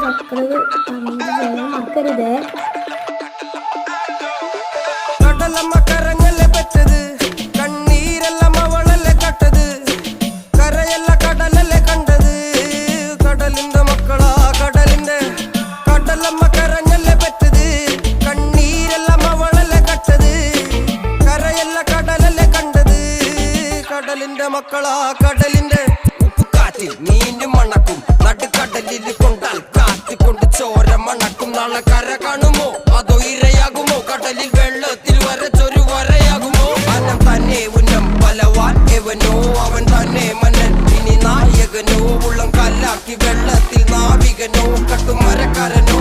Subscribe ചെയ്യാൻ മറക്കരുത്. കടലമ്മ കരഞ്ഞല്ലേ പെറ്റത്, കണ്ണീരെല്ലാം അവളല്ലേ കട്ടത്, കരയല്ല കടലല്ലേ കണ്ടത്, കടലിന്റെ മക്കളാ കടലിന്റെ. കടലമ്മ കരഞ്ഞല്ലേ പെറ്റത്, കണ്ണീരെല്ലാം അവളല്ലേ കട്ടത്, കരയല്ല കടലല്ലേ കണ്ടത്, കടലിന്റെ മക്കളാ കടലിന്റെ. ഉപ്പുകാറ്റിൽ മീനും മണക്കും, നടുക്കടലിൽ കൊണ്ടാൽ കാറ്റിക്കൊണ്ട് ചോര മണക്കും. നാളെ കര കാണുമോ അതോ ഇരയാകുമോ, കടലിൽ വെള്ളത്തിൽ വരച്ചൊരു വരയാകുമോ. അനം തന്നെ ഉന്നം ബലവാൻ എവനോ, അവൻ തന്നെ മന്നൻ ഇനി നായകനോ. ഉള്ളം കല്ലാക്കി വെള്ളത്തിൽ നാവികനോ, കട്ടുമരക്കാരനോ.